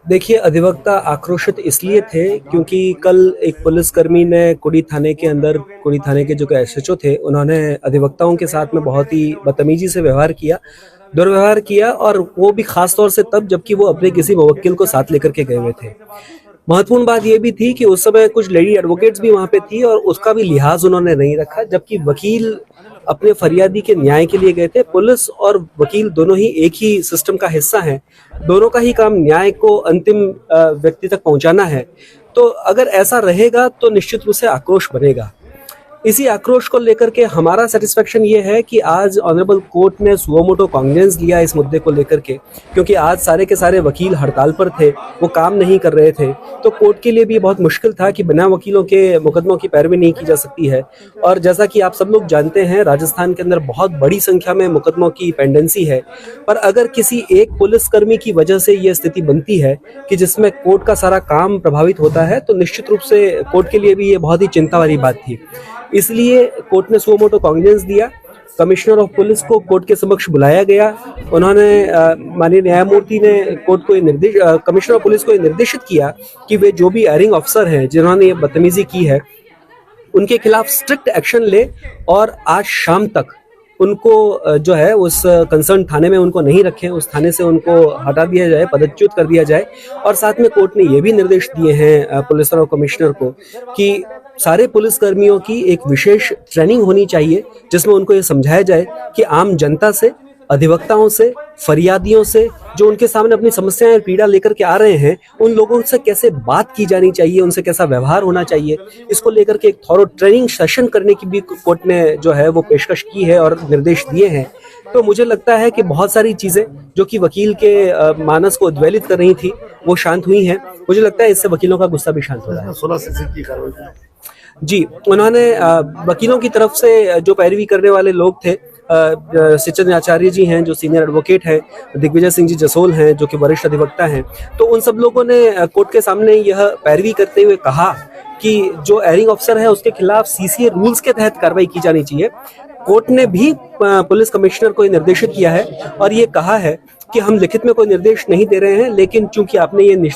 देखिए, अधिवक्ता आक्रोशित इसलिए थे क्योंकि कल एक पुलिसकर्मी ने कुड़ी थाने के अंदर, कुड़ी थाने के जो कि एसएचओ थे, उन्होंने अधिवक्ताओं के साथ में बहुत ही बदतमीजी से व्यवहार किया, दुर्व्यवहार किया, और वो भी खास तौर से तब जबकि वो अपने किसी मुवक्किल को साथ लेकर के गए हुए थे। महत्वपूर्ण बात ये भी थी कि उस समय कुछ लेडी एडवोकेट्स भी वहां पे थी और उसका भी लिहाज उन्होंने नहीं रखा, जबकि वकील अपने फरियादी के न्याय के लिए गए थे। पुलिस और वकील दोनों ही एक ही सिस्टम का हिस्सा हैं, दोनों का ही काम न्याय को अंतिम व्यक्ति तक पहुंचाना है। तो अगर ऐसा रहेगा तो निश्चित रूप से आक्रोश बनेगा। इसी आक्रोश को लेकर के हमारा सेटिस्फेक्शन ये है कि आज ऑनरेबल कोर्ट ने सुओ मोटो कॉग्निजेंस लिया इस मुद्दे को लेकर के, क्योंकि आज सारे के सारे वकील हड़ताल पर थे, वो काम नहीं कर रहे थे। तो कोर्ट के लिए भी बहुत मुश्किल था कि बिना वकीलों के मुकदमों की पैरवी नहीं की जा सकती है। और जैसा कि आप सब लोग जानते हैं, राजस्थान के अंदर बहुत बड़ी संख्या में मुकदमों की पेंडेंसी है। पर अगर किसी एक पुलिसकर्मी की वजह से ये स्थिति बनती है कि जिसमें कोर्ट का सारा काम प्रभावित होता है, तो निश्चित रूप से कोर्ट के लिए भी ये बहुत ही चिंता वाली बात थी। इसलिए कोर्ट ने सुओ मोटो कॉग्निजेंस दिया। कमिश्नर ऑफ पुलिस को कोर्ट के समक्ष बुलाया गया। उन्होंने माननीय न्यायमूर्ति ने कोर्ट को कमिश्नर ऑफ पुलिस को ये निर्देशित किया कि वे जो भी एयरिंग अफसर हैं जिन्होंने ये बदतमीजी की है, उनके खिलाफ स्ट्रिक्ट एक्शन ले और आज शाम तक उनको जो है उस कंसर्न थाने में उनको नहीं रखें, उस थाने से उनको हटा दिया जाए, पदच्युत कर दिया जाए। और साथ में कोर्ट ने ये भी निर्देश दिए हैं पुलिस और कमिश्नर को कि सारे पुलिसकर्मियों की एक विशेष ट्रेनिंग होनी चाहिए, जिसमें उनको ये समझाया जाए कि आम जनता से, अधिवक्ताओं से, फरियादियों से, जो उनके सामने अपनी समस्याएं और पीड़ा लेकर के आ रहे हैं, उन लोगों से कैसे बात की जानी चाहिए, उनसे कैसा व्यवहार होना चाहिए। इसको लेकर के एक थॉरो ट्रेनिंग सेशन करने की भी कोर्ट ने जो है वो पेशकश की है और निर्देश दिए हैं। तो मुझे लगता है कि बहुत सारी चीजें जो कि वकील के मानस को उद्वेलित कर रही थी, वो शांत हुई हैं। मुझे लगता है इससे वकीलों का गुस्सा भी शांत हो रहा है। 16 की कार्रवाई जी, उन्होंने वकीलों की तरफ से जो पैरवी करने वाले लोग थे, सिचन आचार्य जी हैं जो सीनियर एडवोकेट हैं, दिग्विजय सिंह जी जसोल हैं जो कि वरिष्ठ अधिवक्ता हैं, तो उन सब लोगों ने कोर्ट के सामने यह पैरवी करते हुए कहा कि जो एयरिंग अफसर है उसके खिलाफ सीसीए रूल्स के तहत कार्रवाई की जानी चाहिए। कोर्ट ने भी पुलिस कमिश्नर को निर्देशित किया है और ये कहा है कि हम लिखित में कोई निर्देश नहीं दे रहे हैं, लेकिन चूंकि आपने ये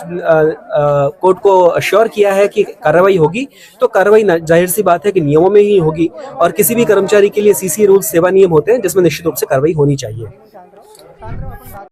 कोर्ट को अश्योर किया है कि कार्रवाई होगी, तो कार्रवाई जाहिर सी बात है कि नियमों में ही होगी। और किसी भी कर्मचारी के लिए सीसी रूल्स सेवा नियम होते हैं जिसमें निश्चित रूप से कार्रवाई होनी चाहिए।